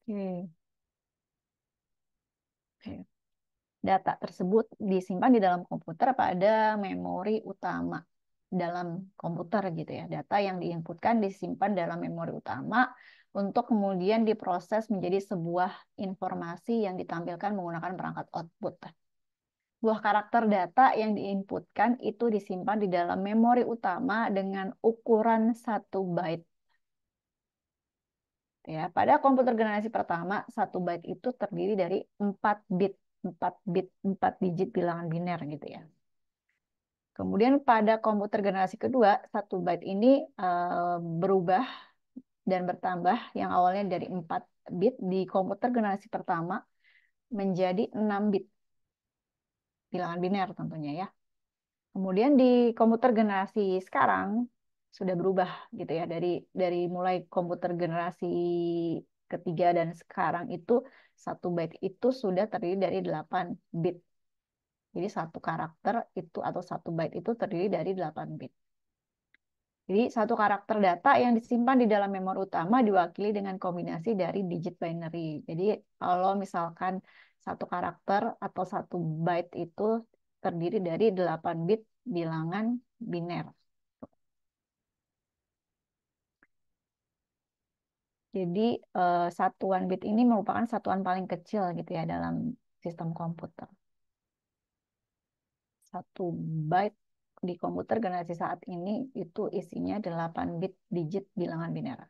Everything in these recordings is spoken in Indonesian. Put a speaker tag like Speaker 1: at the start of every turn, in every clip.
Speaker 1: Oke. Oke. Data tersebut disimpan di dalam komputer pada memori utama dalam komputer gitu ya. Data yang diinputkan disimpan dalam memori utama untuk kemudian diproses menjadi sebuah informasi yang ditampilkan menggunakan perangkat output. Buah karakter data yang diinputkan itu disimpan di dalam memori utama dengan ukuran 1 byte. Ya, pada komputer generasi pertama, 1 byte itu terdiri dari 4 bit, 4 digit bilangan biner gitu ya. Kemudian pada komputer generasi kedua, 1 byte ini berubah dan bertambah yang awalnya dari 4 bit di komputer generasi pertama menjadi 6 bit bilangan biner tentunya ya. Kemudian di komputer generasi sekarang sudah berubah gitu ya, dari mulai komputer generasi ketiga dan sekarang itu 1 byte itu sudah terdiri dari 8 bit. Jadi satu karakter itu atau 1 byte itu terdiri dari 8 bit. Jadi satu karakter data yang disimpan di dalam memori utama diwakili dengan kombinasi dari digit binary. Jadi kalau misalkan satu karakter atau 1 byte itu terdiri dari 8 bit bilangan biner. Jadi satuan bit ini merupakan satuan paling kecil gitu ya dalam sistem komputer. 1 byte di komputer generasi saat ini itu isinya 8 bit digit bilangan biner.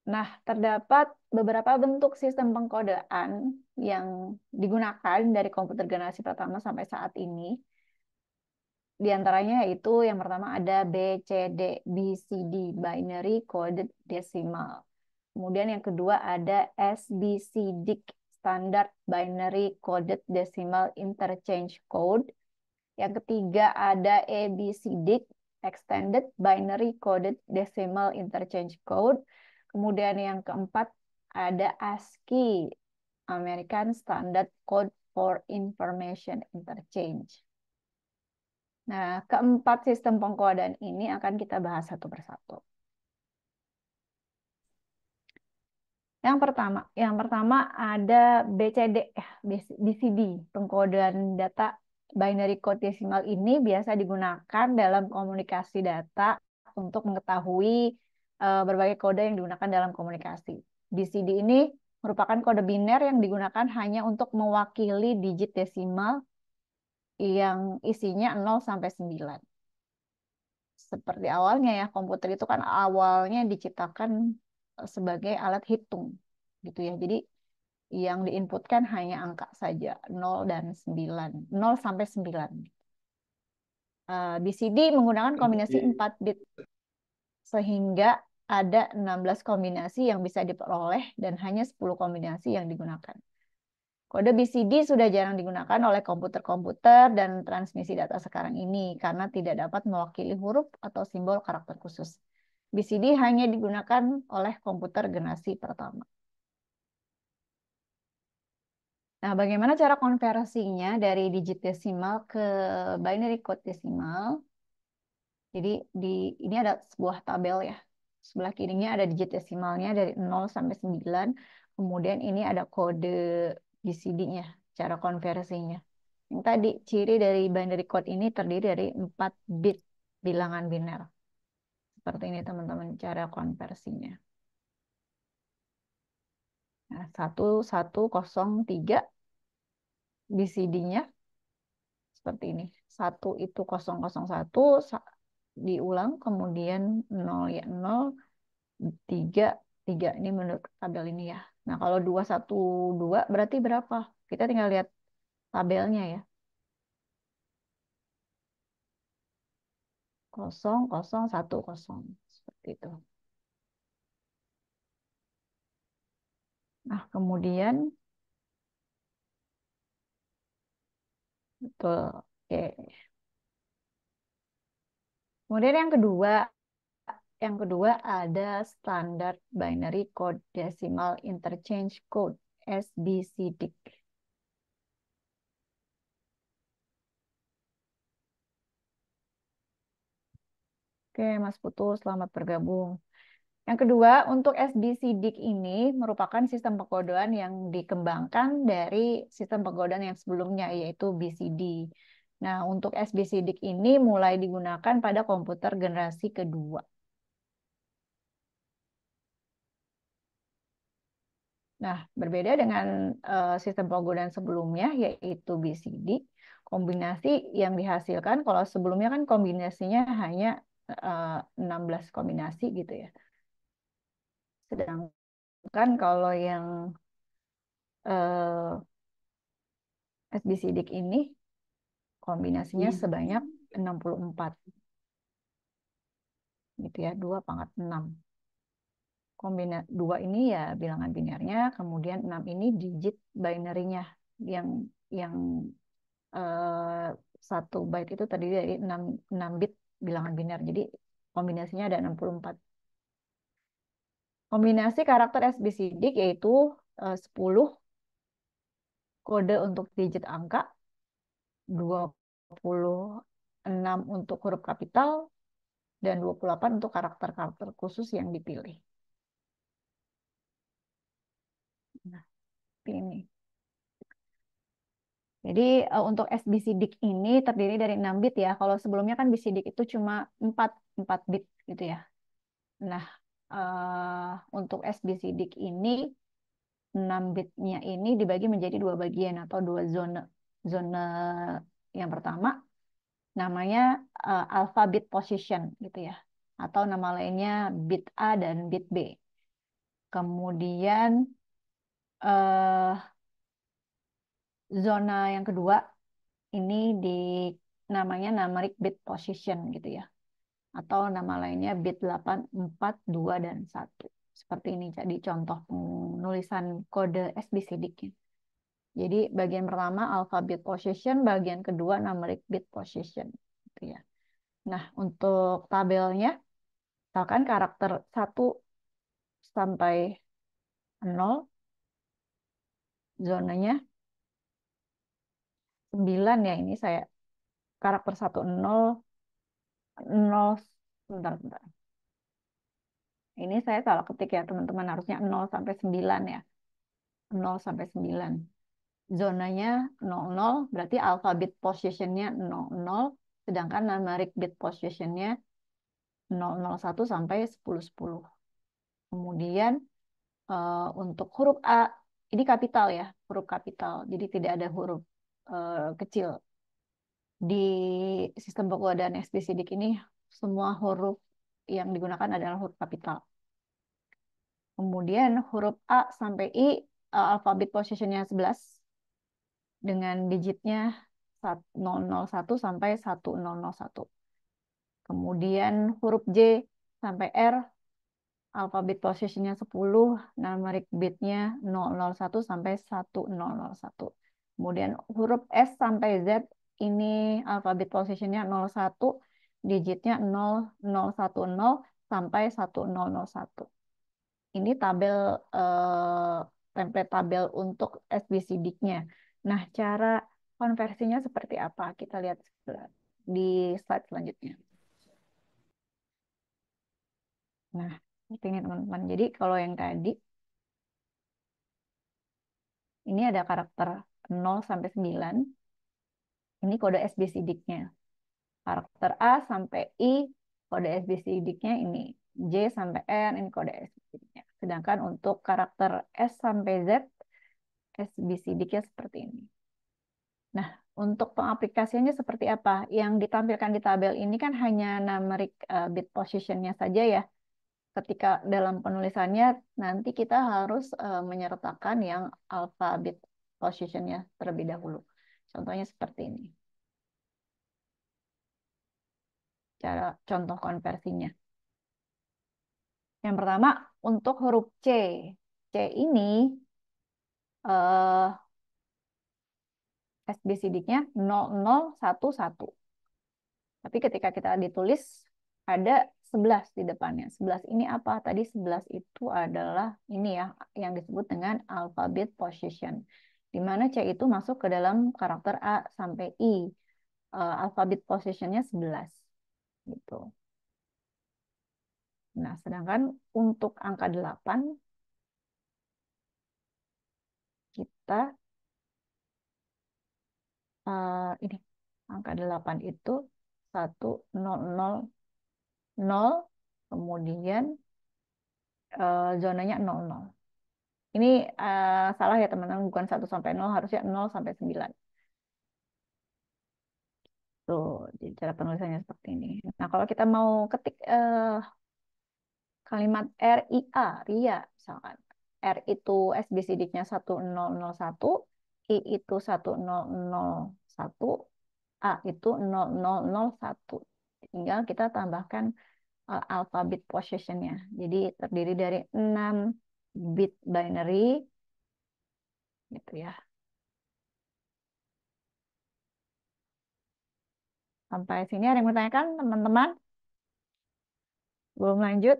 Speaker 1: Nah, terdapat beberapa bentuk sistem pengkodaan yang digunakan dari komputer generasi pertama sampai saat ini. Di antaranya yaitu yang pertama ada BCD, BCD, Binary Coded Decimal. Kemudian yang kedua ada SBCDIC, Standard Binary Coded Decimal Interchange Code. Yang ketiga ada ABCDIC, Extended Binary Coded Decimal Interchange Code. Kemudian yang keempat ada ASCII, American Standard Code for Information Interchange. Nah, keempat sistem pengkodaan ini akan kita bahas satu persatu. Yang pertama ada BCD, BCD, pengkodaan data binary code decimal ini biasa digunakan dalam komunikasi data untuk mengetahui berbagai kode yang digunakan dalam komunikasi. BCD ini merupakan kode biner yang digunakan hanya untuk mewakili digit desimal yang isinya 0 sampai 9. Seperti awalnya ya, komputer itu kan awalnya diciptakan sebagai alat hitung gitu ya. Jadi yang diinputkan hanya angka saja, 0 dan 9, 0 sampai 9. BCD menggunakan kombinasi 4 bit sehingga ada 16 kombinasi yang bisa diperoleh dan hanya 10 kombinasi yang digunakan. Kode BCD sudah jarang digunakan oleh komputer-komputer dan transmisi data sekarang ini karena tidak dapat mewakili huruf atau simbol karakter khusus. BCD hanya digunakan oleh komputer generasi pertama. Nah, bagaimana cara konversinya dari digit desimal ke binary code desimal? Jadi ini ada sebuah tabel ya. Sebelah kirinya ada digit desimalnya dari 0 sampai 9. Kemudian ini ada kode BCD-nya, cara konversinya. Yang tadi, ciri dari binary code ini terdiri dari 4 bit bilangan biner. Seperti ini teman-teman cara konversinya. Nah, 1103 BCD-nya seperti ini. 1 itu 001, diulang, kemudian 0 ya 0, 3, 3 ini menurut tabel ini ya. Nah, kalau 212 berarti berapa? Kita tinggal lihat tabelnya ya. 0010 seperti itu. Nah, kemudian betul. Oke. Kemudian yang kedua ada Standard Binary Code Decimal Interchange Code, SBCDIC. Oke, Mas Putu, selamat bergabung. Yang kedua, untuk SBCDIC ini merupakan sistem pengkodean yang dikembangkan dari sistem pengkodean yang sebelumnya, yaitu BCD. Nah, untuk SBCDIC ini mulai digunakan pada komputer generasi kedua. Nah, berbeda dengan sistem penggunaan sebelumnya, yaitu BCD, kombinasi yang dihasilkan, kalau sebelumnya kan kombinasinya hanya 16 kombinasi gitu ya. Sedangkan kalau yang SBCDIC ini kombinasinya sebanyak 64. Gitu ya, 2 pangkat 6. Kombinasi 2 ini ya bilangan binernya, kemudian 6 ini digit binary-nya yang eh, satu byte itu terdiri dari 6 bit bilangan biner. Jadi kombinasinya ada 64. Kombinasi karakter SBCDIC yaitu 10 kode untuk digit angka, 26 untuk huruf kapital, dan 28 untuk karakter-karakter khusus yang dipilih. Nah, ini. Jadi untuk SBCDIC ini terdiri dari 6 bit ya. Kalau sebelumnya kan BCDIC itu cuma 4 bit gitu ya. Nah, untuk SBCDIC ini 6 bitnya ini dibagi menjadi 2 bagian atau 2 zona. Zona yang pertama namanya alpha bit position gitu ya. Atau nama lainnya bit A dan bit B. Kemudian eh, zona yang kedua ini di namanya numeric bit position gitu ya. Atau nama lainnya bit 8, 4, 2, dan 1. Seperti ini jadi contoh penulisan kode SBCDIC. Jadi bagian pertama alphabet position, bagian kedua numeric bit position. Gitu ya. Nah, untuk tabelnya, misalkan karakter 1 sampai 0, zonanya 9 ya. Ini saya karakter 1, 0, 0, sebentar, sebentar. Ini saya salah ketik ya, teman-teman. Harusnya 0 sampai 9 ya. 0 sampai 9. Zonanya 00, berarti alphabet positionnya 00, sedangkan numeric bit positionnya 001 sampai 1010. Kemudian untuk huruf A, ini kapital ya, huruf kapital. Jadi tidak ada huruf kecil. Di sistem pengkodaan SBCDIC ini, semua huruf yang digunakan adalah huruf kapital. Kemudian huruf A sampai I, alphabet positionnya 11, dengan digitnya 001 sampai 1001. Kemudian huruf J sampai R, alfabet positionnya 10, numeric bitnya 001 sampai 1001. Kemudian huruf S sampai Z, ini alfabet positionnya 01, digitnya 0010 sampai 1001. Ini tabel template tabel untuk SBCDIC-nya. Nah, cara konversinya seperti apa? Kita lihat di slide selanjutnya. Nah, seperti ini teman-teman. Jadi kalau yang tadi, ini ada karakter 0 sampai 9. Ini kode SBCDIC-nya. Karakter A sampai I, kode SBCDIC-nya ini. J sampai N, ini kode SBCDIC-nya. Sedangkan untuk karakter S sampai Z, SBCDIC-nya seperti ini. Nah, untuk pengaplikasiannya seperti apa? Yang ditampilkan di tabel ini kan hanya numeric bit position-nya saja ya. Ketika dalam penulisannya nanti kita harus menyertakan yang alpha bit position-nya terlebih dahulu. Contohnya seperti ini. Cara contoh konversinya. Yang pertama untuk huruf C. C ini SBCD-nya 0011. Tapi ketika kita ditulis ada 11 di depannya. 11 ini apa? Tadi 11 itu adalah ini ya yang disebut dengan alphabet position. Di mana C itu masuk ke dalam karakter A sampai I. Alphabet positionnya 11. Gitu. Nah, sedangkan untuk angka 8 kita ini angka 8 itu 1000, kemudian zonanya 00. Ini salah ya teman-teman, bukan 1 sampai 0, harusnya 0 sampai 9. Tuh, jadi cara penulisannya seperti ini. Nah, kalau kita mau ketik kalimat RIA, RIA, misalkan. R itu SBCD-nya 1001, I itu 1001, A itu 0001. Tinggal kita tambahkan alphabet position-nya. Jadi terdiri dari 6 bit binary, gitu ya. Sampai sini ada yang mau tanyakan, teman-teman? Belum lanjut?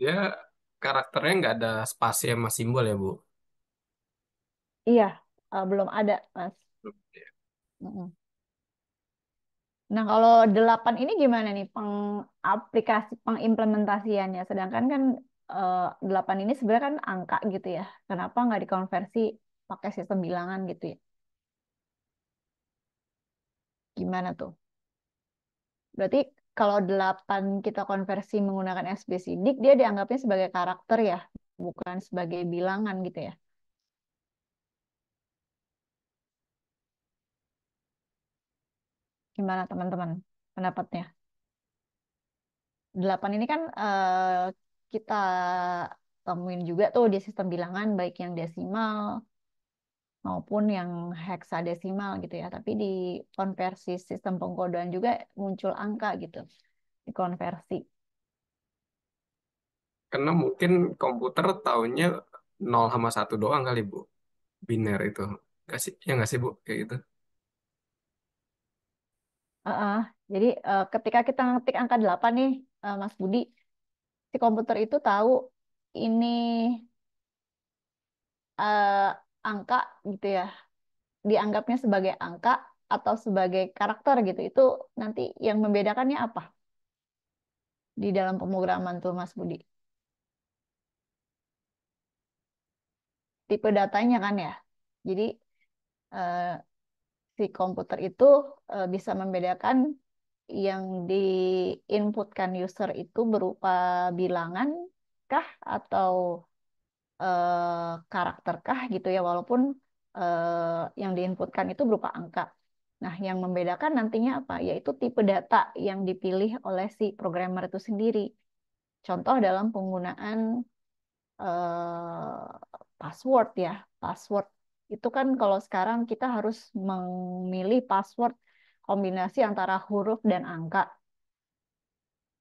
Speaker 2: Dia karakternya nggak ada spasi sama simbol ya, Bu?
Speaker 1: Iya, belum ada, Mas. Mm-mm. Nah, kalau 8 ini gimana nih pengaplikasi pengimplementasiannya? Sedangkan kan 8 ini sebenarnya kan angka gitu ya. Kenapa nggak dikonversi pakai sistem bilangan gitu ya? Gimana tuh? Berarti kalau 8 kita konversi menggunakan SBCD, dia dianggapnya sebagai karakter ya, bukan sebagai bilangan gitu ya. Gimana teman-teman pendapatnya? 8 ini kan kita temuin juga tuh di sistem bilangan, baik yang desimal maupun yang heksadesimal gitu ya. Tapi di konversi sistem pengkodean juga muncul angka gitu, dikonversi.
Speaker 2: Karena mungkin komputer taunya 0 sama 1 doang kali, Bu. Biner itu. Nggak sih? Ya nggak sih, Bu? Kayak gitu.
Speaker 1: Heeh. Jadi ketika kita ngetik angka 8 nih, Mas Budi, si komputer itu tahu ini eh, angka gitu ya, dianggapnya sebagai angka atau sebagai karakter gitu. Itu nanti yang membedakannya apa di dalam pemrograman tuh Mas Budi? Tipe datanya kan ya. Jadi eh, si komputer itu bisa membedakan yang diinputkan user itu berupa bilangan kah atau karakter kah gitu ya, walaupun yang diinputkan itu berupa angka. Nah, yang membedakan nantinya apa? Yaitu tipe data yang dipilih oleh si programmer itu sendiri. Contoh dalam penggunaan password ya. Password itu kan kalau sekarang kita harus memilih password kombinasi antara huruf dan angka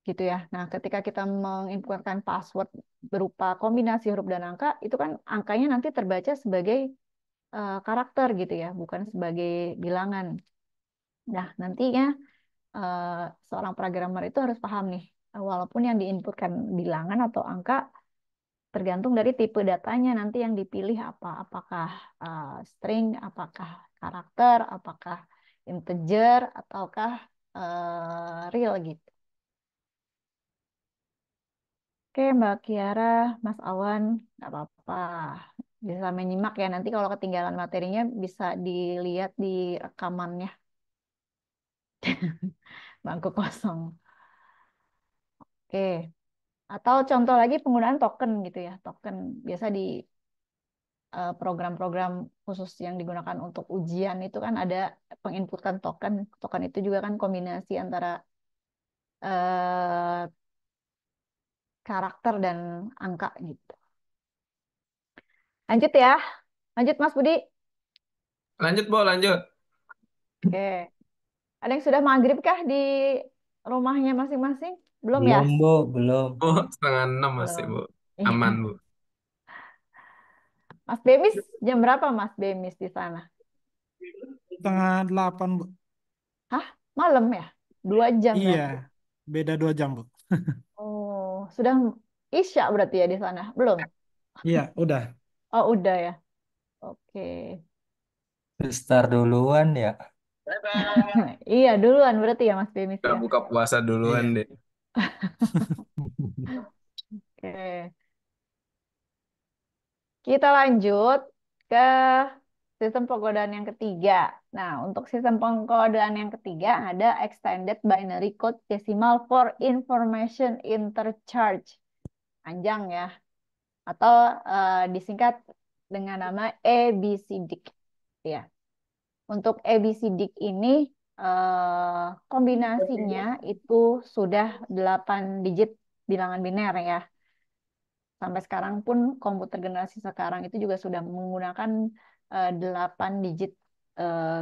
Speaker 1: gitu ya. Nah, ketika kita menginputkan password berupa kombinasi huruf dan angka, itu kan angkanya nanti terbaca sebagai karakter gitu ya, bukan sebagai bilangan. Nah, nantinya eh, seorang programmer itu harus paham nih, walaupun yang diinputkan bilangan atau angka, tergantung dari tipe datanya nanti yang dipilih apa. Apakah string, apakah karakter, apakah integer, ataukah real gitu. Oke, Mbak Kiara, Mas Awan, nggak apa-apa. Bisa menyimak ya, nanti kalau ketinggalan materinya bisa dilihat di rekamannya, bangku kosong. Oke, atau contoh lagi penggunaan token gitu ya. Token biasa di program-program khusus yang digunakan untuk ujian itu kan ada penginputan token. Token itu juga kan kombinasi antara eh, karakter dan angka gitu. Lanjut ya, lanjut Mas Budi.
Speaker 2: Lanjut, Bu, lanjut.
Speaker 1: Oke, ada yang sudah maghrib kah di rumahnya masing-masing? Belum ya?
Speaker 3: Belum, Bu, belum.
Speaker 2: Oh, 5:30 masih, Bu.
Speaker 1: Belum. Iya.
Speaker 2: Aman, Bu.
Speaker 1: Mas Bemis, jam berapa Mas Bemis di sana?
Speaker 3: Setengah 8, Bu.
Speaker 1: Hah? Malam ya? 2 jam
Speaker 3: Iya,
Speaker 1: berarti.
Speaker 3: beda 2 jam, Bu.
Speaker 1: Oh, sudah Isya berarti ya di sana? Belum?
Speaker 3: Iya, udah.
Speaker 1: Oh, udah ya. Oke.
Speaker 4: Start duluan ya.
Speaker 1: Iya, duluan berarti ya Mas Bemis
Speaker 2: Udah
Speaker 1: ya.
Speaker 2: buka puasa duluan
Speaker 3: Iya.
Speaker 2: deh.
Speaker 1: Oke. Kita lanjut ke sistem pengkodaan yang ketiga. Nah, untuk sistem pengkodaan yang ketiga ada Extended Binary Code Decimal for Information Interchange. Panjang ya. Atau disingkat dengan nama ABCDIC. Ya. Untuk ABCDIC ini kombinasinya itu sudah 8 digit bilangan biner ya. Sampai sekarang pun komputer generasi sekarang itu juga sudah menggunakan 8 digit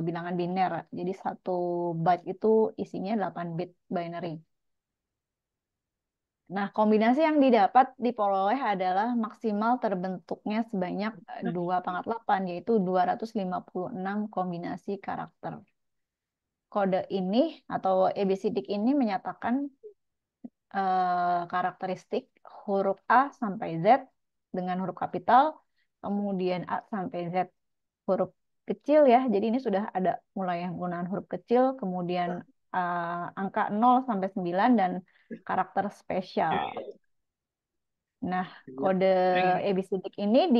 Speaker 1: bilangan biner. Jadi satu byte itu isinya 8 bit binary. Nah, kombinasi yang didapat diperoleh adalah maksimal terbentuknya sebanyak 2/8, yaitu 256 kombinasi karakter. Kode ini atau ABCDIC ini menyatakan karakteristik huruf A sampai Z dengan huruf kapital, kemudian A sampai Z huruf kecil ya. Jadi ini sudah ada mulai penggunaan huruf kecil, kemudian angka 0 sampai 9 dan karakter spesial. Nah, kode ABCDIC ini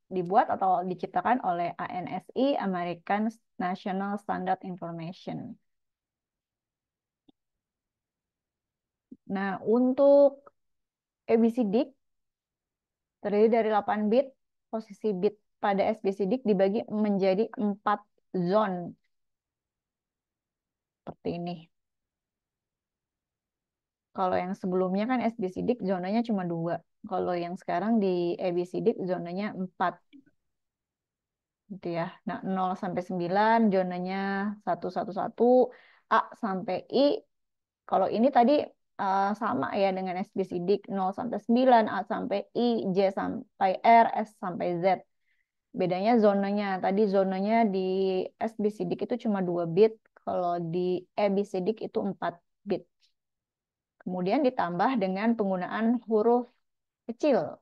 Speaker 1: dibuat atau diciptakan oleh ANSI, American National Standard Information. Nah, untuk ABCDIC terdiri dari 8 bit. Posisi bit pada SBCDIC dibagi menjadi 4 zone. Seperti ini. Kalau yang sebelumnya kan SBCDIC zonanya cuma 2. Kalau yang sekarang di ABCDIC zonanya 4. Gitu ya. Nah, 0 sampai 9 zonanya 111, A sampai I. Kalau ini tadi sama ya dengan SBCDIC 0 sampai 9, A sampai I, J sampai R, S sampai Z. Bedanya zonanya. Tadi zonanya di SBCDIC itu cuma 2 bit, kalau di ABCDIC itu 4 bit. Kemudian ditambah dengan penggunaan huruf kecil.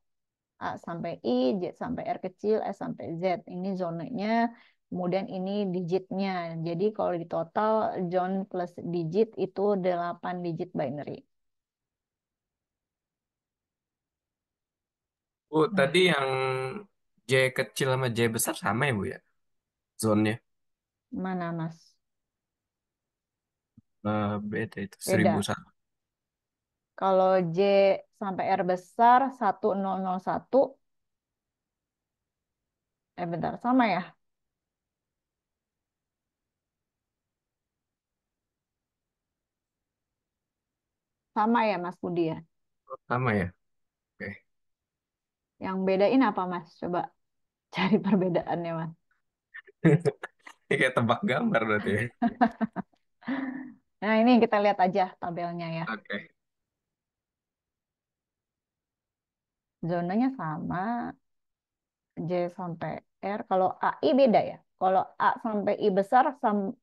Speaker 1: A sampai I, J sampai R kecil, S sampai Z. Ini zonanya, kemudian ini digitnya. Jadi kalau di total, zone plus digit itu 8 digit binary.
Speaker 2: Bu, tadi yang J kecil sama J besar sama ya, Bu ya? Zone-nya.
Speaker 1: Mana, Mas?
Speaker 2: Beda itu,
Speaker 1: Beda.
Speaker 2: 1001.
Speaker 1: Kalau J sampai R besar 1001. Bentar, sama ya? Sama ya, Mas Budi ya?
Speaker 2: Sama ya? Oke.
Speaker 1: Yang bedain apa, Mas? Coba cari perbedaannya, Mas.
Speaker 2: Ini kayak tebak gambar berarti ya.
Speaker 1: Nah, ini kita lihat aja tabelnya ya.
Speaker 2: Oke.
Speaker 1: Zonanya sama, J sampai R. Kalau AI beda ya. Kalau A sampai I besar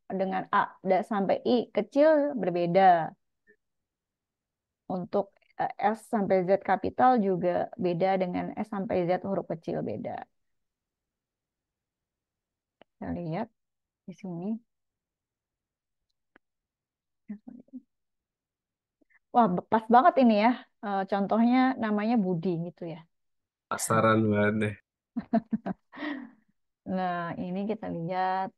Speaker 1: dengan A sampai I kecil berbeda. Untuk S sampai Z kapital juga beda dengan S sampai Z huruf kecil beda. Kita lihat di sini. Wah, pas banget ini ya. Contohnya namanya Budi gitu ya.
Speaker 2: Pasaran banget deh.
Speaker 1: Nah, ini kita lihat.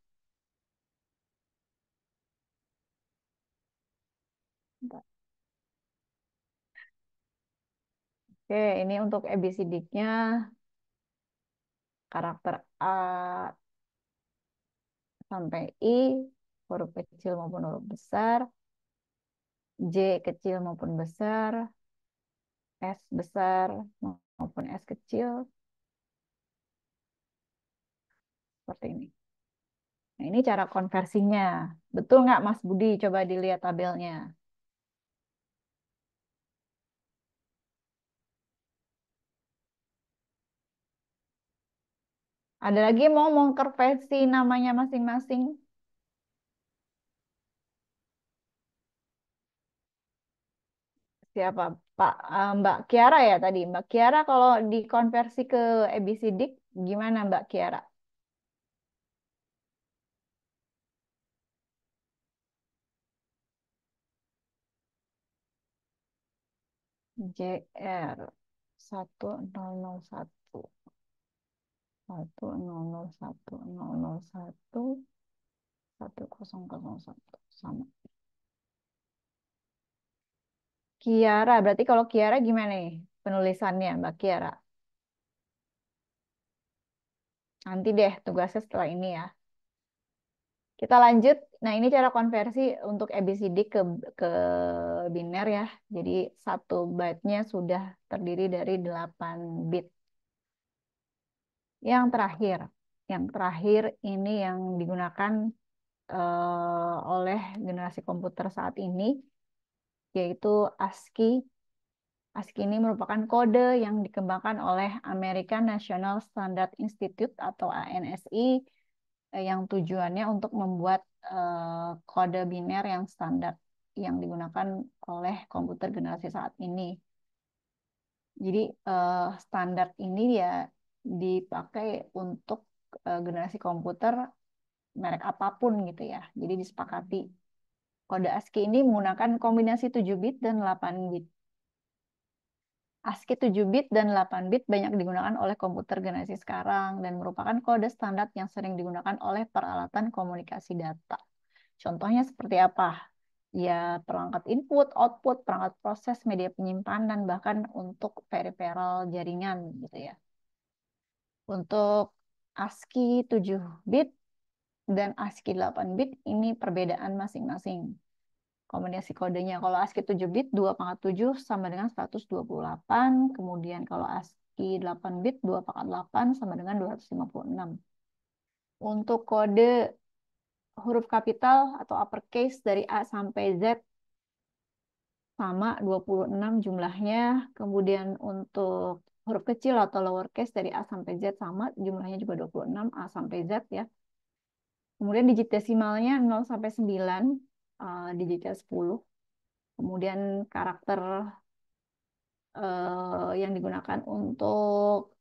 Speaker 1: Oke, ini untuk ABCD-nya karakter A sampai I, huruf kecil maupun huruf besar, J kecil maupun besar, S besar maupun S kecil, seperti ini. Nah, ini cara konversinya. Betul nggak, Mas Budi? Coba dilihat tabelnya. Ada lagi mau mengkonversi namanya masing-masing? Siapa? Mbak Kiara ya tadi. Mbak Kiara kalau dikonversi ke ABCDIC gimana Mbak Kiara? JR 1001 1001 sama. Kiara, berarti kalau Kiara gimana nih penulisannya, Mbak Kiara? Nanti deh tugasnya setelah ini ya. Kita lanjut. Nah, ini cara konversi untuk ABCD ke biner ya. Jadi satu byte-nya sudah terdiri dari 8 bit. Yang terakhir ini yang digunakan oleh generasi komputer saat ini, yaitu ASCII. ASCII ini merupakan kode yang dikembangkan oleh American National Standard Institute atau ANSI yang tujuannya untuk membuat kode biner yang standar yang digunakan oleh komputer generasi saat ini. Jadi standar ini ya dipakai untuk generasi komputer merek apapun gitu ya. Jadi disepakati. Kode ASCII ini menggunakan kombinasi 7 bit dan 8 bit. ASCII 7 bit dan 8 bit banyak digunakan oleh komputer generasi sekarang dan merupakan kode standar yang sering digunakan oleh peralatan komunikasi data. Contohnya seperti apa? Ya, perangkat input, output, perangkat proses, media penyimpanan, bahkan untuk peripheral jaringan gitu ya. Untuk ASCII 7 bit dan ASCII 8 bit ini perbedaan masing-masing. Kombinasi kodenya kalau ASCII 7 bit 2/7 sama dengan 128, kemudian kalau ASCII 8 bit 2/8 sama dengan 256. Untuk kode huruf kapital atau uppercase dari A sampai Z sama 26 jumlahnya, kemudian untuk huruf kecil atau lowercase dari A sampai Z sama jumlahnya juga 26 A sampai Z ya. Kemudian digit desimalnya 0 sampai 9, digitnya 10. Kemudian karakter yang digunakan untuk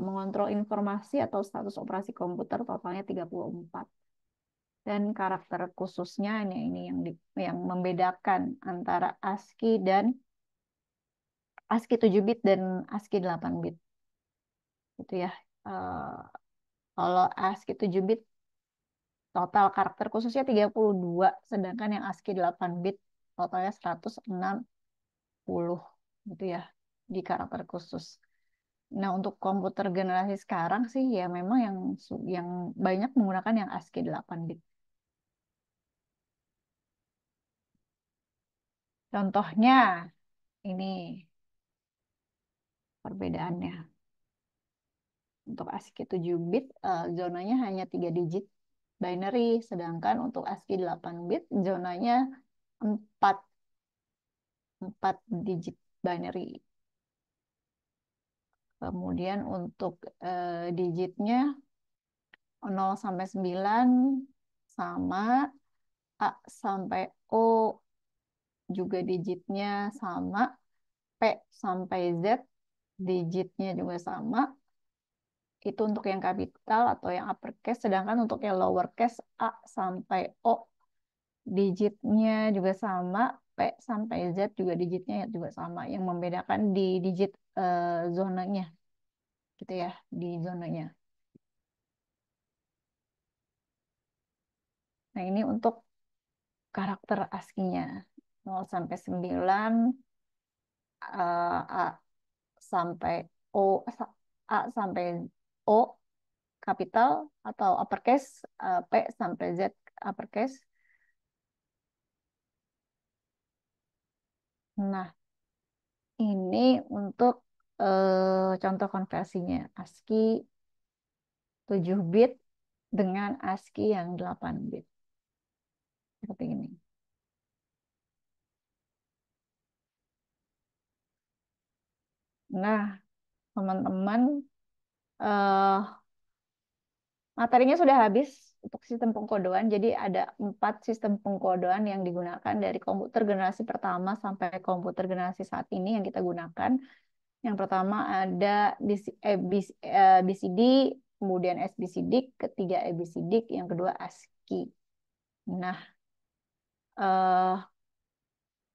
Speaker 1: mengontrol informasi atau status operasi komputer totalnya 34. Dan karakter khususnya ini yang membedakan antara ASCII dan ASCII 7 bit dan ASCII 8 bit. Itu ya. Eh, Kalau ASCII 7 bit total karakter khususnya 32, sedangkan yang ASCII 8 bit totalnya 160 gitu ya di karakter khusus. Nah, untuk komputer generasi sekarang sih ya memang yang banyak menggunakan yang ASCII 8 bit. Contohnya ini perbedaannya. Untuk ASCII 7 bit zonanya hanya 3 digit binary, sedangkan untuk ASCII 8 bit zonanya 4 digit binary. Kemudian untuk digitnya 0 sampai 9 sama, A sampai O juga digitnya sama, P sampai Z digitnya juga sama. Itu untuk yang kapital atau yang uppercase, sedangkan untuk yang lowercase A sampai O digitnya juga sama, P sampai Z juga digitnya juga sama. Yang membedakan di digit zonanya, gitu ya, di zonanya. Nah, ini untuk karakter ASCII-nya 0 sampai 9, A sampai O, A sampai O kapital atau uppercase, P sampai Z uppercase. Nah, ini untuk contoh konversinya ASCII 7 bit dengan ASCII yang 8 bit. Seperti ini. Nah, teman-teman, eh, materinya sudah habis untuk sistem pengkodoan. Jadi ada 4 sistem pengkodoan yang digunakan dari komputer generasi pertama sampai komputer generasi saat ini yang kita gunakan. Yang pertama ada BCD, kemudian SBCD, ketiga ABCD, yang kedua ASCII. Nah,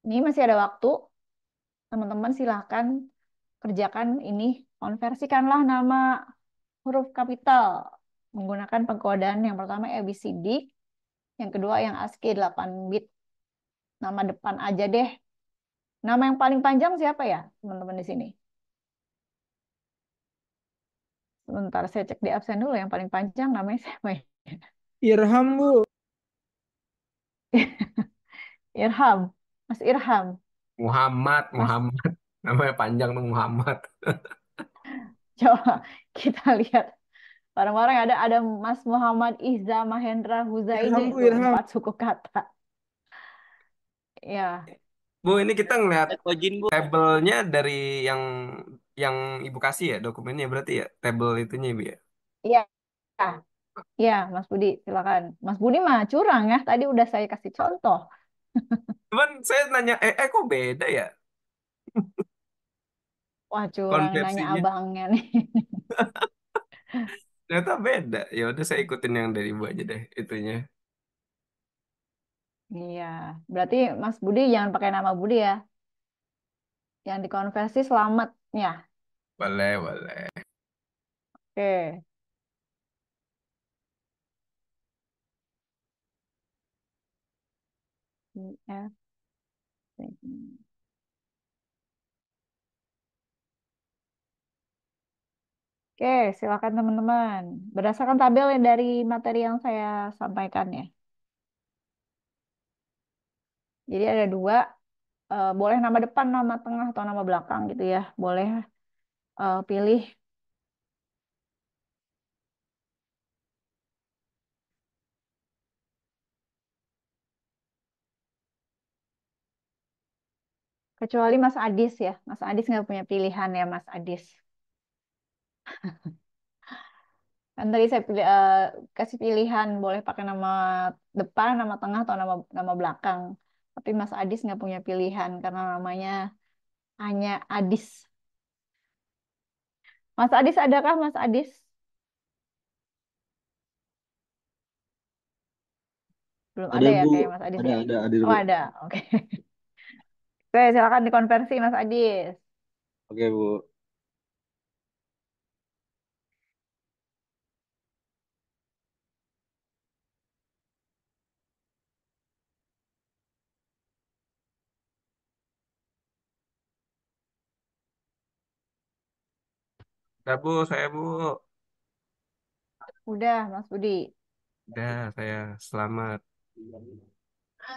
Speaker 1: ini masih ada waktu teman-teman silahkan kerjakan ini, konversikanlah nama huruf kapital menggunakan pengkodaan yang pertama ABCD, yang kedua yang ASCII 8 bit. Nama depan aja deh. Nama yang paling panjang siapa ya, teman-teman di sini? Sebentar saya cek di absen dulu yang paling panjang namanya siapa ya?
Speaker 3: Irham, Bu.
Speaker 1: Irham. Mas Irham.
Speaker 2: Muhammad,
Speaker 1: Mas,
Speaker 2: Muhammad. Namanya panjang tuh Muhammad.
Speaker 1: coba kita lihat. Barang-barang ada Mas Muhammad Ihza Mahendra Huzaini
Speaker 3: Irham, Bu,
Speaker 1: tuh
Speaker 3: Irham.
Speaker 1: 4 suku kata. Ya,
Speaker 2: Bu, ini kita ngeliat tabelnya dari yang yang Ibu kasih ya dokumennya berarti ya tabel itunya Ibu ya.
Speaker 1: iya, iya, Mas Budi, silakan. Mas Budi mah curang ya. Tadi udah saya kasih contoh.
Speaker 2: Cuman saya nanya, kok beda ya
Speaker 1: Wah, curang nanya
Speaker 2: konversinya?
Speaker 1: abangnya nih.
Speaker 2: Ternyata beda. Ya udah saya ikutin yang dari Ibu aja deh itunya.
Speaker 1: Iya, berarti Mas Budi jangan pakai nama Budi ya. Yang dikonversi selamatnya.
Speaker 2: Boleh, boleh.
Speaker 1: Oke. F. Oke, silakan teman-teman. Berdasarkan tabel yang dari materi yang saya sampaikan ya. Jadi ada dua, boleh nama depan, nama tengah, atau nama belakang gitu ya. Boleh pilih. Kecuali Mas Adis ya. Mas Adis nggak punya pilihan ya, Mas Adis. Kan tadi saya kasih pilihan, boleh pakai nama depan, nama tengah, atau nama nama belakang. Tapi Mas Adis nggak punya pilihan karena namanya hanya Adis. Mas Adis adakah Mas Adis? Belum
Speaker 5: Ada
Speaker 1: ada ya
Speaker 5: Bu,
Speaker 1: kayak Mas Adis ya?
Speaker 5: ada
Speaker 1: Oh
Speaker 5: dulu.
Speaker 1: ada, oke. Oke, silakan dikonversi Mas Adis.
Speaker 5: Oke Bu,
Speaker 2: Udah Bu, saya Bu.
Speaker 1: Udah, Mas Budi.
Speaker 2: Udah, saya selamat.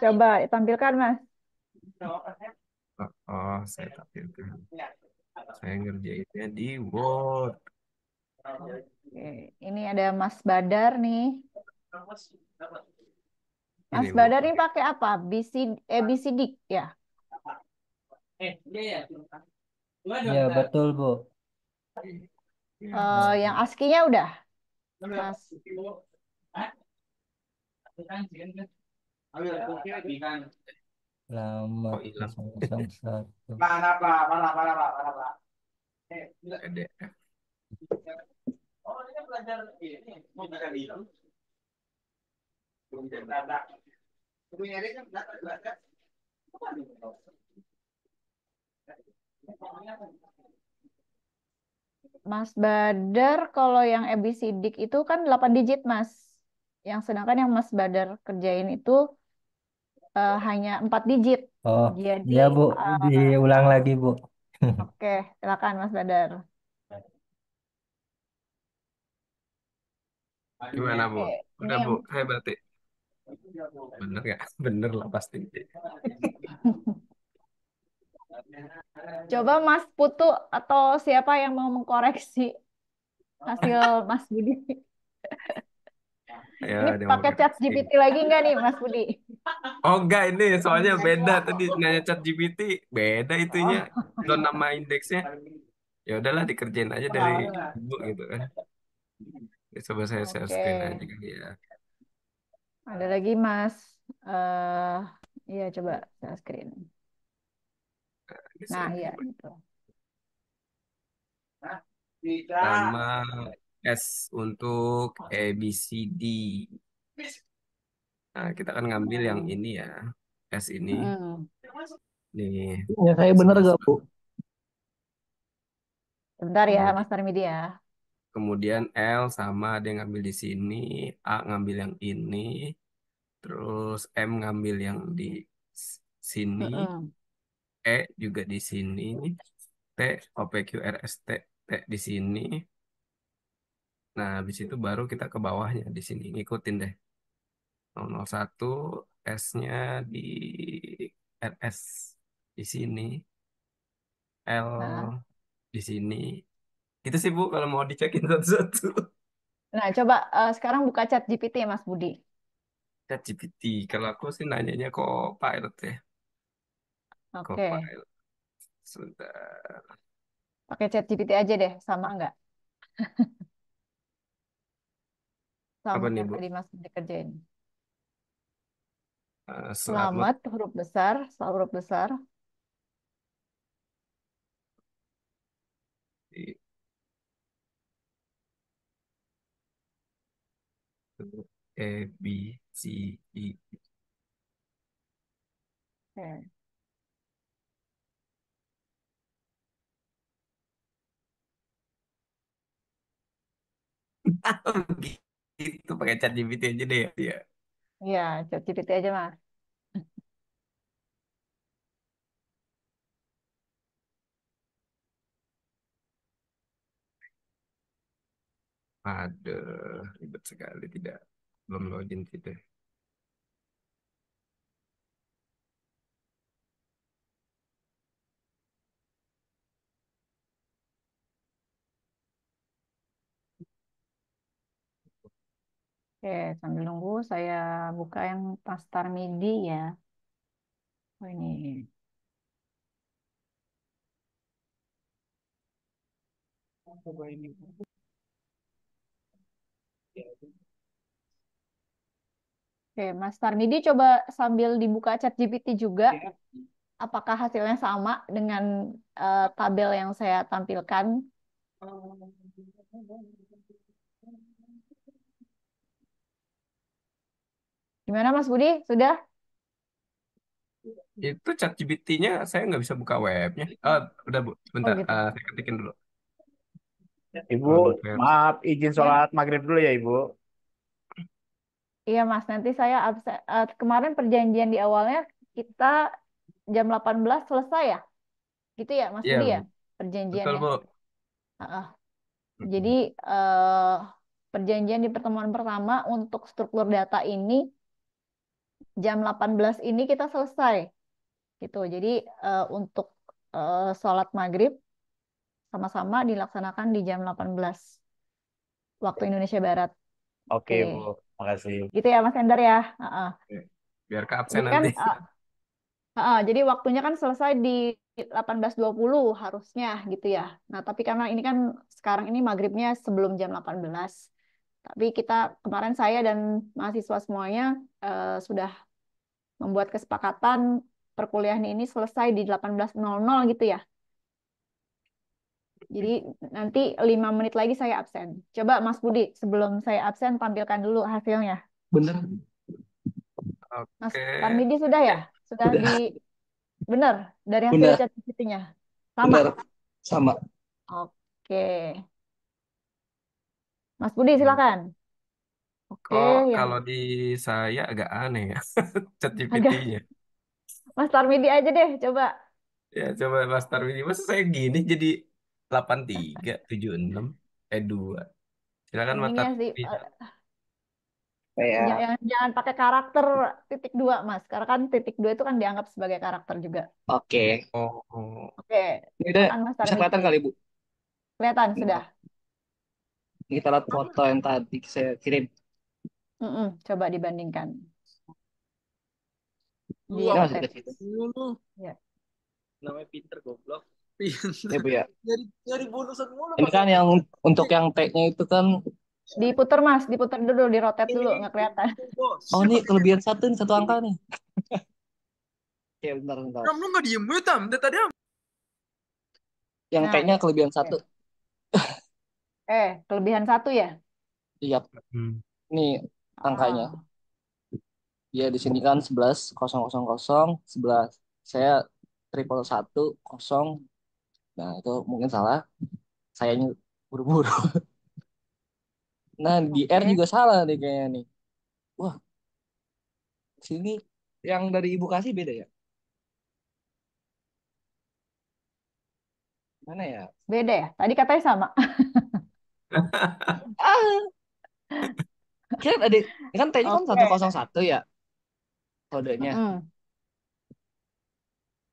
Speaker 1: Coba tampilkan Mas.
Speaker 2: Oh, saya tampilkan. Saya ngerjainnya di Word.
Speaker 1: Oke, ini ada Mas Badar nih.
Speaker 2: Ini
Speaker 1: Mas
Speaker 2: Bu.
Speaker 1: Badar ini pakai apa? BCD ya.
Speaker 4: Ya, betul, Bu.
Speaker 1: Yang ASCII-nya udah, Mas.
Speaker 4: Selamat
Speaker 2: Oh, hilang.
Speaker 4: 001.
Speaker 2: PDF.
Speaker 1: Mas Badar, kalau yang ABCD itu kan 8 digit, Mas. Yang sedangkan yang Mas Badar kerjain itu hanya 4 digit.
Speaker 4: Oh,
Speaker 1: Jadi,
Speaker 4: ya, Bu. Diulang lagi, Bu.
Speaker 1: oke, silakan Mas Badar.
Speaker 2: Gimana Bu?
Speaker 1: Oke, ini
Speaker 2: Udah Bu,
Speaker 1: yang
Speaker 2: saya berarti. Bener ya? Bener lah pasti.
Speaker 1: coba Mas Putu atau siapa yang mau mengkoreksi hasil Mas Budi.
Speaker 2: Ya,
Speaker 1: Ini
Speaker 2: dia mau
Speaker 1: pakai chat
Speaker 2: koreksi.
Speaker 1: GPT lagi nggak nih Mas Budi?
Speaker 2: Oh enggak, ini soalnya beda. Tadi nanya chat GPT, beda itunya.
Speaker 1: Oh,
Speaker 2: Don nama indeksnya. Ya udahlah dikerjain aja dari ibu gitu kan. Ya, coba saya share
Speaker 1: oke.
Speaker 2: screen aja kali ya.
Speaker 1: Ada lagi Mas. eh Iya coba share screen.
Speaker 2: Ini
Speaker 1: Nah
Speaker 2: saya
Speaker 1: iya
Speaker 2: buat
Speaker 1: gitu.
Speaker 2: nama S untuk A B C D. Nah, kita kan ngambil yang ini ya. S ini.
Speaker 1: Mm.
Speaker 2: Nih,
Speaker 3: Ya, saya bener
Speaker 2: 11.
Speaker 3: gak, Bu?
Speaker 1: Bentar ya,
Speaker 2: Kemudian,
Speaker 1: Mas Tarmidi ya.
Speaker 2: kemudian L sama dia ngambil di sini, A ngambil yang ini, terus M ngambil yang di sini,
Speaker 1: Mm-mm.
Speaker 2: E juga di sini, T, OPQRST, T di sini. Nah, habis itu baru kita ke bawahnya di sini. Ngikutin deh. 001, S-nya di RS di sini,
Speaker 1: Nah,
Speaker 2: L di sini. Itu sih Bu kalau mau dicekin satu-satu.
Speaker 1: nah, coba sekarang buka chat GPT ya Mas Budi.
Speaker 2: ChatGPT. Kalau aku sih nanyanya kok pilot ya. Kok
Speaker 1: Oke,
Speaker 2: pilot. Sebentar.
Speaker 1: pakai chat GPT aja deh, sama nggak? Sama
Speaker 2: Apa nih
Speaker 1: yang
Speaker 2: Bu?
Speaker 1: tadi Mas Budi kerjain.
Speaker 2: Selamat
Speaker 1: Selamat, huruf besar, huruf besar.
Speaker 2: di A, B, C, D.
Speaker 1: Oke.
Speaker 2: Gitu pakai ChatGPT aja deh ya. Iya.
Speaker 1: Iya, chat GPT aja Mas.
Speaker 2: Aduh, ribet sekali tidak belum login gitu.
Speaker 1: Oke, sambil nunggu saya buka yang Pastar MIDI ya. Oh ini. Oke, Mas Tarmidi coba sambil dibuka chat GPT juga, apakah hasilnya sama dengan tabel yang saya tampilkan? Gimana Mas Budi? Sudah?
Speaker 2: Itu ChatGPT-nya saya nggak bisa buka webnya. Oh, udah Bu,
Speaker 1: Oh
Speaker 2: sebentar.
Speaker 1: gitu.
Speaker 2: Saya ketikin dulu.
Speaker 3: Ibu,
Speaker 2: Login vers.
Speaker 3: maaf izin
Speaker 1: Ya,
Speaker 3: sholat maghrib dulu ya, Ibu.
Speaker 1: iya Mas. Nanti saya kemarin perjanjian di awalnya kita jam 18 selesai ya? Gitu ya Mas
Speaker 2: Iya
Speaker 1: Budi
Speaker 2: Bu,
Speaker 1: ya?
Speaker 2: betul
Speaker 1: Perjanjiannya.
Speaker 2: Bu.
Speaker 1: Heeh. Jadi perjanjian di pertemuan pertama untuk struktur data ini jam 18 ini kita selesai gitu. Jadi untuk sholat maghrib sama-sama dilaksanakan di jam 18 waktu Indonesia Barat.
Speaker 3: Oke,
Speaker 1: Oke,
Speaker 3: Bu. Makasih.
Speaker 1: gitu ya Mas Ender ya. Heeh.
Speaker 2: Oke, biar ke absen
Speaker 1: Jadi kan
Speaker 2: nanti.
Speaker 1: jadi waktunya kan selesai di 18.20 harusnya gitu ya. Nah, tapi karena ini kan sekarang ini maghribnya sebelum jam 18. Tapi kita kemarin saya dan mahasiswa semuanya sudah membuat kesepakatan perkuliahan ini selesai di 18.00 gitu ya. Jadi nanti 5 menit lagi saya absen. Coba Mas Budi, sebelum saya absen tampilkan dulu hasilnya.
Speaker 3: Bener.
Speaker 1: Mas
Speaker 2: Oke.
Speaker 1: Tarmidi sudah ya? Sudah di
Speaker 3: Udah,
Speaker 1: benar dari hasil
Speaker 3: udah,
Speaker 1: chat GPT-nya. Sama.
Speaker 3: bener. Sama.
Speaker 1: Oke. Mas Budi
Speaker 2: Hmm.
Speaker 1: silakan. Oke,
Speaker 2: Kok
Speaker 1: yang
Speaker 2: kalau di saya agak aneh ya
Speaker 1: agak
Speaker 2: ChatGPT-nya.
Speaker 1: Mas Tarmidi aja deh coba.
Speaker 2: Ya coba Mas Tarwini, masa saya gini jadi 83, 76, 2. Silakan
Speaker 1: Yang
Speaker 2: Mas
Speaker 1: ini ya sih
Speaker 2: Tarwini.
Speaker 3: Kayak,
Speaker 1: jangan pakai karakter titik dua Mas. Karena kan titik dua itu kan dianggap sebagai karakter juga.
Speaker 3: oke.
Speaker 2: Oh, oh.
Speaker 1: Oke,
Speaker 3: Ini udah
Speaker 1: silakan Mas
Speaker 3: bisa
Speaker 1: Tarmidi.
Speaker 3: kelihatan kali, Bu.
Speaker 1: Kelihatan sudah.
Speaker 3: Ini kita lihat foto yang tadi saya kirim.
Speaker 1: Coba dibandingkan.
Speaker 5: Lu
Speaker 1: Di
Speaker 3: Ini
Speaker 5: apa
Speaker 3: masih
Speaker 1: rotate.
Speaker 3: dekat situ.
Speaker 5: mulu?
Speaker 1: Ya.
Speaker 5: Namanya pinter goblok.
Speaker 3: Ini,
Speaker 5: Pinter.
Speaker 3: Bu, ya.
Speaker 5: Nyari bonusan mulu
Speaker 3: Ini
Speaker 5: pakai
Speaker 3: kan yang untuk yang T-nya itu kan,
Speaker 1: Diputer Mas, diputer dulu, di rotate dulu,
Speaker 5: ini
Speaker 1: nggak kelihatan.
Speaker 5: bos.
Speaker 3: oh ini kelebihan satu nih, satu angka nih. Oke, bentar, bentar.
Speaker 5: Tam lu nggak diem ya Tam? Dari tadi am.
Speaker 3: Yang
Speaker 1: Nah,
Speaker 3: T-nya kelebihan
Speaker 1: oke.
Speaker 3: satu.
Speaker 1: Kelebihan satu ya.
Speaker 3: Iya,
Speaker 2: Hmm.
Speaker 3: nih angkanya.
Speaker 1: Ah,
Speaker 3: Dia di sini kan 11.000, 11. Saya triple 1-0. Nah itu mungkin salah. Sayanya buru-buru. Nah di R
Speaker 1: Oke.
Speaker 3: juga salah nih kayaknya nih. Wah sini yang dari Ibu Kasih beda ya? Mana ya?
Speaker 1: Beda ya? Tadi katanya sama.
Speaker 3: Ah, kan ada kan T-nya kan
Speaker 1: Oke.
Speaker 3: 101 ya kodenya.
Speaker 1: Mm-mm.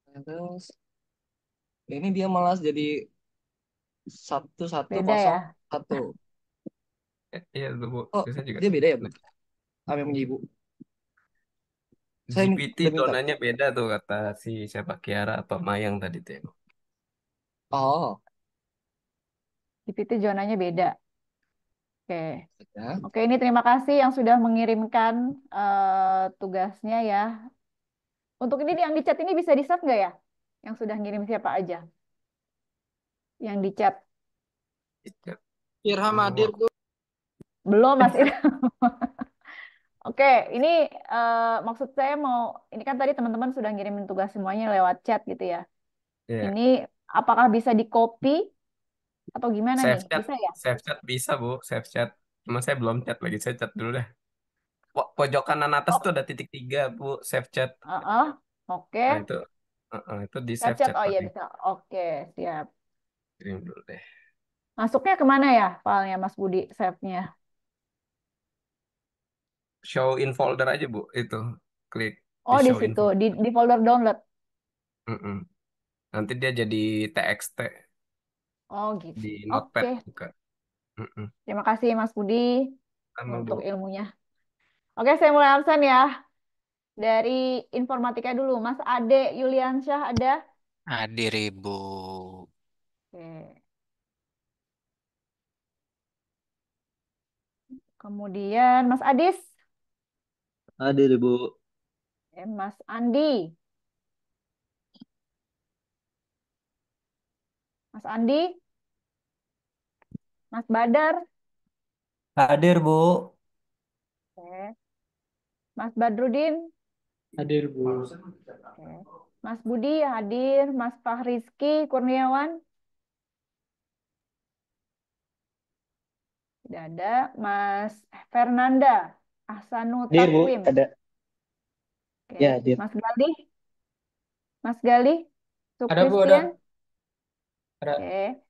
Speaker 3: Nah, terus ini dia malas jadi satu satu
Speaker 1: Beda
Speaker 3: kosong
Speaker 1: ya?
Speaker 3: satu.
Speaker 2: Iya tuh Bu,
Speaker 3: Oh
Speaker 2: saya juga.
Speaker 3: dia beda ya Bu?
Speaker 2: Nah,
Speaker 3: Kami punya Ibu. Saya
Speaker 2: GPT
Speaker 3: udah minta.
Speaker 2: zonanya beda tuh kata si siapa Kiara atau Mayang tadi tuh.
Speaker 3: Oh
Speaker 1: GPT zonanya beda. Oke.
Speaker 3: ya.
Speaker 1: Oke, ini terima kasih yang sudah mengirimkan tugasnya ya. Untuk ini yang di chat ini bisa di-save nggak ya? Yang sudah ngirim siapa aja? Yang di chat.
Speaker 5: Irham hadir tuh.
Speaker 1: Belum, Mas Ira. Oke, ini maksud saya mau, ini kan tadi teman-teman sudah ngirimin tugas semuanya lewat chat gitu ya.
Speaker 2: Iya.
Speaker 1: Ini apakah bisa di-copy atau gimana nih?
Speaker 2: Save chat,
Speaker 1: Bisa ya?
Speaker 2: save chat bisa Bu, save chat. Cuma saya belum chat lagi, saya chat dulu dah. Pojok kanan atas tuh
Speaker 1: Oh,
Speaker 2: ada titik 3 Bu, save chat.
Speaker 1: oke.
Speaker 2: Nah itu di
Speaker 1: Save
Speaker 2: save
Speaker 1: chat,
Speaker 2: chat
Speaker 1: oh iya
Speaker 2: paling.
Speaker 1: bisa. Oke, siap.
Speaker 2: Kirim dulu deh.
Speaker 1: Masuknya kemana ya filenya Mas Budi, save-nya?
Speaker 2: Show in folder aja Bu, itu klik di
Speaker 1: Oh, di
Speaker 2: show in
Speaker 1: situ,
Speaker 2: folder.
Speaker 1: di folder download.
Speaker 2: Mm-mm. Nanti dia jadi TXT
Speaker 1: Oh, gitu.
Speaker 2: di
Speaker 1: Oke,
Speaker 2: Notepad buka. Mm-mm.
Speaker 1: terima kasih Mas Budi
Speaker 2: Sama
Speaker 1: untuk
Speaker 2: Bu.
Speaker 1: ilmunya. Oke, saya mulai absen ya. Dari informatika dulu, Mas Ade Yuliansyah ada?
Speaker 6: Hadir Ibu.
Speaker 1: Oke. Kemudian Mas Adis,
Speaker 7: Hadir Ibu.
Speaker 1: Mas Andi, Mas Andi, Mas Badar,
Speaker 4: Hadir, Bu.
Speaker 1: oke. Mas Badrudin,
Speaker 7: Hadir Bu.
Speaker 1: oke. Mas Budi hadir, Mas Fahrizky Kurniawan, tidak ada, Mas Fernanda Ahsanu
Speaker 7: Hadir Bu.
Speaker 1: Takwim,
Speaker 7: Ada.
Speaker 1: oke.
Speaker 7: Ya, hadir.
Speaker 1: Mas Galih, Mas Galih
Speaker 7: Ada Bu, ada.
Speaker 1: Sukristian,
Speaker 7: Ada.
Speaker 1: oke.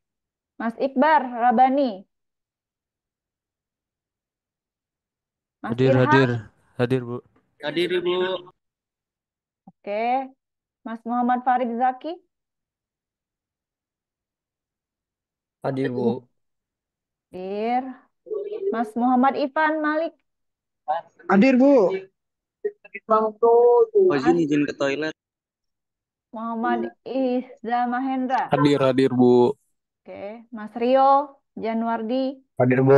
Speaker 1: Mas Iqbar Rabani, Mas
Speaker 6: Hadir,
Speaker 1: Irham,
Speaker 6: hadir Bu.
Speaker 7: Hadir Ibu.
Speaker 1: oke. Mas Muhammad Farid Zaki,
Speaker 7: Hadir Bu.
Speaker 1: hadir. Mas Muhammad Ivan Malik,
Speaker 7: Hadir Bu. Oh,
Speaker 1: Mas
Speaker 7: izin ke toilet.
Speaker 1: Muhammad Izza Mahendra,
Speaker 6: Hadir Bu.
Speaker 1: oke. Mas Rio Januardi,
Speaker 7: Hadir Bu.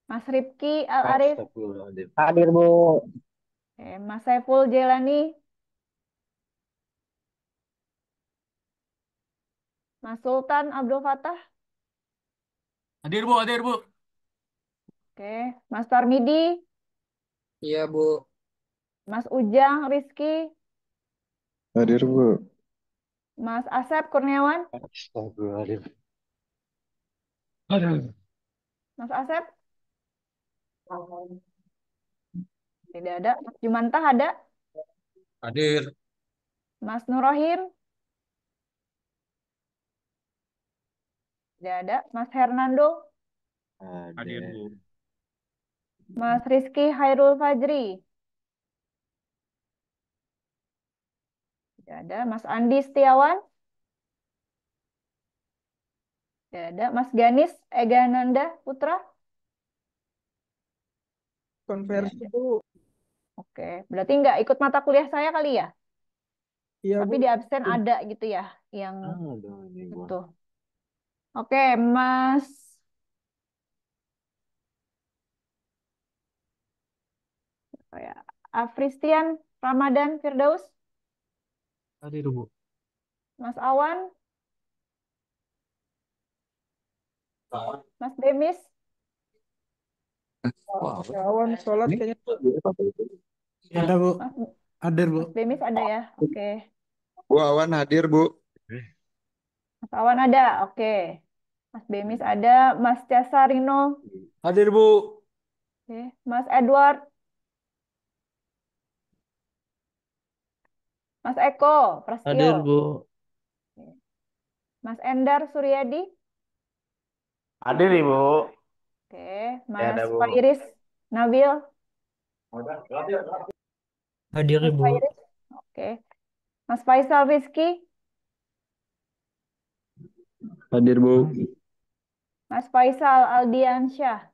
Speaker 1: Mas Rifki Al Arif,
Speaker 7: Astagfirullahaladzim. Hadir Bu.
Speaker 1: oke. Mas Saiful Jelani, Mas Sultan Abdul Fattah,
Speaker 6: Hadir Bu, hadir Bu.
Speaker 1: oke. Mas Tarmidi,
Speaker 3: Iya Bu.
Speaker 1: Mas Ujang Rizky,
Speaker 7: Hadir Bu.
Speaker 1: Mas Asep Kurniawan,
Speaker 7: Astagfirullahaladzim. Hadir.
Speaker 1: Mas Asep, tidak ada. Mas Jumantah ada,
Speaker 2: Hadir.
Speaker 1: Mas Nurohim, tidak ada. Mas Hernando,
Speaker 2: Hadir Bu.
Speaker 1: Mas Rizky Hairul Fajri, tidak ada. Mas Andi Setiawan, tidak ada. Mas Ganis Egananda Putra,
Speaker 5: Konversi
Speaker 1: tidak ada.
Speaker 5: Bu.
Speaker 1: Oke, berarti nggak ikut mata kuliah saya kali ya?
Speaker 5: Iya
Speaker 1: Tapi
Speaker 5: Bu.
Speaker 1: di absen ada gitu ya, yang
Speaker 7: Aduh, ini gua.
Speaker 1: itu. Oke, Mas apa ya, Afristian Ramadan Firdaus,
Speaker 7: Hadir Bu.
Speaker 1: Mas Awan, Mas Demis,
Speaker 3: Wah,
Speaker 5: Kawan sholat kayaknya Bu.
Speaker 7: Ada Bu.
Speaker 1: Mas,
Speaker 7: Hadir Bu.
Speaker 1: Mas Demis ada ya? Oke.
Speaker 7: Bu Awan hadir, Bu.
Speaker 1: Mas Awan ada, oke. Mas Bemis ada, Mas Casarino,
Speaker 3: Hadir, Bu.
Speaker 1: oke. Mas Edward, Mas Eko, Prasetyo,
Speaker 8: Hadir, Bu.
Speaker 1: oke. Mas Endar Suryadi,
Speaker 7: Hadir, Ibu.
Speaker 1: oke.
Speaker 7: Ya,
Speaker 1: Mas
Speaker 7: ada, Bu.
Speaker 1: Fairis Nabil,
Speaker 4: Hadir
Speaker 1: Mas
Speaker 4: Ibu.
Speaker 1: Fairis, oke. Mas Faisal Rizky,
Speaker 7: Hadir, Bu.
Speaker 1: Mas Faisal Aldiansyah,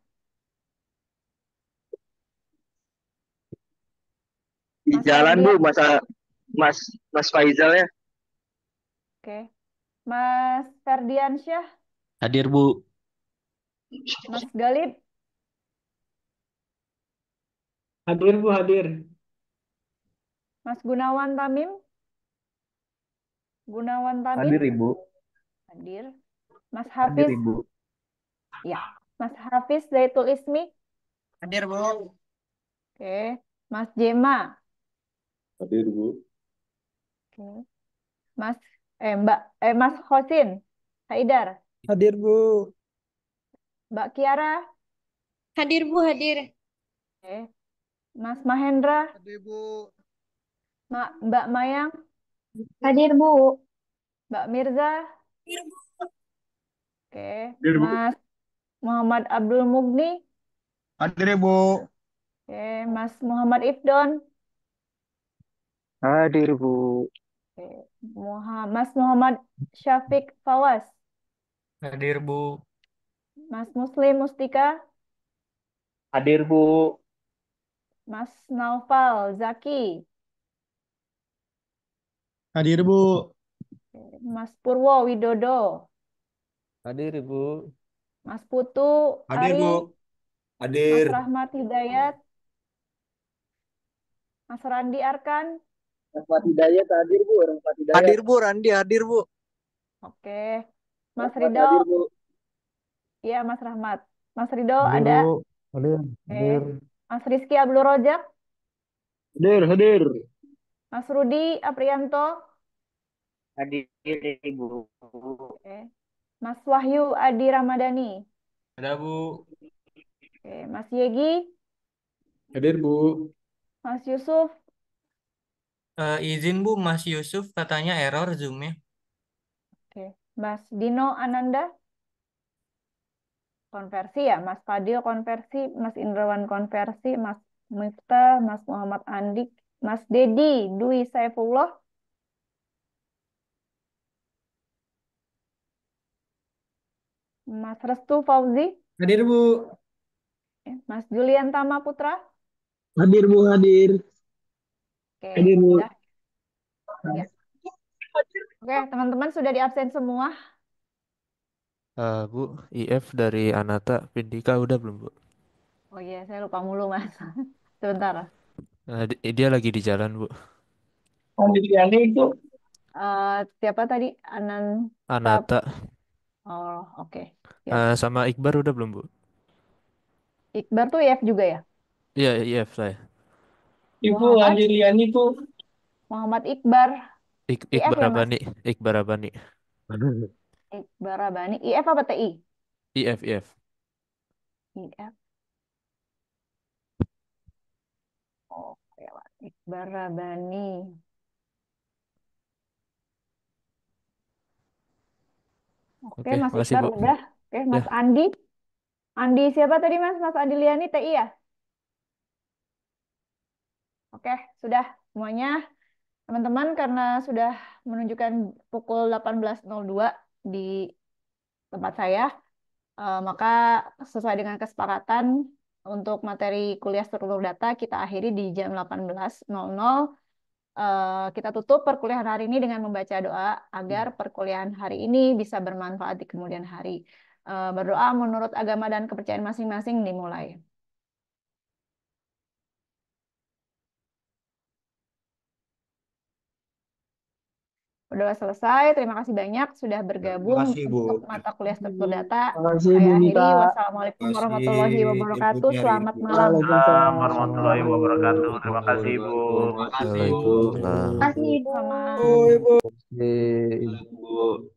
Speaker 7: Di
Speaker 1: Mas
Speaker 7: jalan, Bu,
Speaker 1: Ferdian,
Speaker 7: Mas Mas Faizal ya.
Speaker 1: oke. Mas Ferdiansyah,
Speaker 8: Hadir, Bu.
Speaker 1: Mas Galib,
Speaker 5: Hadir Bu, hadir.
Speaker 1: Mas Gunawan Tamim, Gunawan Tamin,
Speaker 7: Hadir, Ibu.
Speaker 1: hadir. Mas
Speaker 7: Hadir,
Speaker 1: Hafiz,
Speaker 7: Ibu.
Speaker 1: ya. Mas Hafiz Zaitul Ismi,
Speaker 7: Hadir, Bu.
Speaker 1: oke. Mas Jema,
Speaker 7: Hadir, Bu.
Speaker 1: oke. Mas Mas Hosin Haidar,
Speaker 5: Hadir Bu.
Speaker 1: Mbak Kiara,
Speaker 9: Hadir Bu, hadir.
Speaker 1: oke. Mas Mahendra,
Speaker 7: Hadir, Bu.
Speaker 1: Mbak Mayang,
Speaker 9: Hadir Bu.
Speaker 1: Mbak Mirza, oke.
Speaker 7: Hadir, Bu.
Speaker 1: Mas Muhammad Abdul Mugni,
Speaker 7: Hadir, Bu.
Speaker 1: oke. Mas Muhammad Ifdon,
Speaker 7: Hadir, Bu.
Speaker 1: oke. Mas Muhammad Syafiq Fawas,
Speaker 4: Hadir Bu.
Speaker 1: Mas Muslim Mustika,
Speaker 7: Hadir, Bu.
Speaker 1: Mas Naufal Zaki,
Speaker 7: Hadir, Bu.
Speaker 1: oke. Mas Purwo Widodo,
Speaker 3: Hadir, Ibu.
Speaker 1: Mas Putu
Speaker 7: Hadir,
Speaker 1: Ari,
Speaker 7: Bu.
Speaker 1: Mas
Speaker 7: Hadir.
Speaker 1: Rahmat Hidayat, Mas Randi Arkan,
Speaker 7: Rahmat Hidayat hadir, Bu. Rahmat Hidayat.
Speaker 3: Hadir, Bu. Randi hadir, Bu.
Speaker 1: oke. Mas
Speaker 7: Rahmat
Speaker 1: Ridho,
Speaker 7: hadir, Bu.
Speaker 1: iya Mas Rahmat. Mas Ridho
Speaker 7: Hadir,
Speaker 1: ada,
Speaker 7: Bu. Hadir.
Speaker 1: oke. Mas Rizky Abdul Rojak,
Speaker 7: Hadir, hadir.
Speaker 1: Mas Rudi Aprianto,
Speaker 7: Hadir, Ibu.
Speaker 1: oke. Mas Wahyu Adi Ramadhani,
Speaker 6: Ada Bu.
Speaker 1: oke. Mas Yegi,
Speaker 7: Hadir, Bu.
Speaker 1: Mas Yusuf,
Speaker 4: Izin Bu, Mas Yusuf katanya error Zoom-nya.
Speaker 1: oke. Mas Dino Ananda, konversi ya. Mas Fadil konversi, Mas Indrawan konversi, Mas Miftah, Mas Muhammad Andik, Mas Dedi Dwi Saifullah, Mas Restu Fauzi,
Speaker 5: Hadir Bu.
Speaker 1: Mas Julian Tama Putra,
Speaker 7: Hadir, Bu. Hadir.
Speaker 1: oke.
Speaker 7: Hadir, Bu.
Speaker 1: Sudah ya. Oke, teman-teman sudah di absen semua.
Speaker 8: Bu, IF dari Anata Vindika udah belum, Bu?
Speaker 1: Oh iya, saya lupa mulu, Mas. Sebentar.
Speaker 8: Dia lagi di jalan, Bu.
Speaker 7: Hadir, Yani itu.
Speaker 1: Siapa tadi? Tap.
Speaker 8: Anata.
Speaker 1: Oh, oke. Ya.
Speaker 8: Sama Iqbar udah belum, Bu?
Speaker 1: Iqbar tuh IF juga ya?
Speaker 8: Iya, IF saya.
Speaker 7: Ibu
Speaker 1: Muhammad
Speaker 7: hadir, Yani itu.
Speaker 1: Muhammad Iqbar. IF
Speaker 8: Iqbar
Speaker 1: ya, Mas?
Speaker 8: Abani. Iqbar Abani.
Speaker 1: Iqbar Rabani. IF apa TI?
Speaker 8: IF, IF.
Speaker 1: IF. Oke, Mas. Iqbar Rabani. Oke,
Speaker 8: Oke,
Speaker 1: Mas
Speaker 8: makasih,
Speaker 1: Iqbar
Speaker 8: Bu.
Speaker 1: udah. Oke,
Speaker 8: Ya,
Speaker 1: Mas Andi. Andi siapa tadi, Mas? Mas Andi Liani TI ya? Oke, sudah semuanya. Teman-teman, karena sudah menunjukkan pukul 18.02 di tempat saya, maka sesuai dengan kesepakatan untuk materi kuliah struktur data kita akhiri di jam 18.00. Kita tutup perkuliahan hari ini dengan membaca doa agar perkuliahan hari ini bisa bermanfaat di kemudian hari. Berdoa menurut agama dan kepercayaan masing-masing dimulai. Udah selesai. Terima kasih banyak sudah bergabung
Speaker 10: Makasih, Bu.
Speaker 1: untuk mata kuliah struktur data.
Speaker 7: Makasih Bu
Speaker 1: Saya akhiri.
Speaker 7: Mita.
Speaker 1: Wassalamualaikum warahmatullahi wabarakatuh.
Speaker 10: inputnya,
Speaker 1: Selamat
Speaker 10: Ibu.
Speaker 1: malam.
Speaker 7: Waalaikumsalam
Speaker 11: warahmatullahi wabarakatuh. Terima kasih, Bu.
Speaker 6: Makasih, Bu.
Speaker 8: Waalaikumsalam.
Speaker 9: Kasih Ibu.
Speaker 1: Sama.
Speaker 7: Bu, Ibu.
Speaker 3: Oke.
Speaker 10: Bu.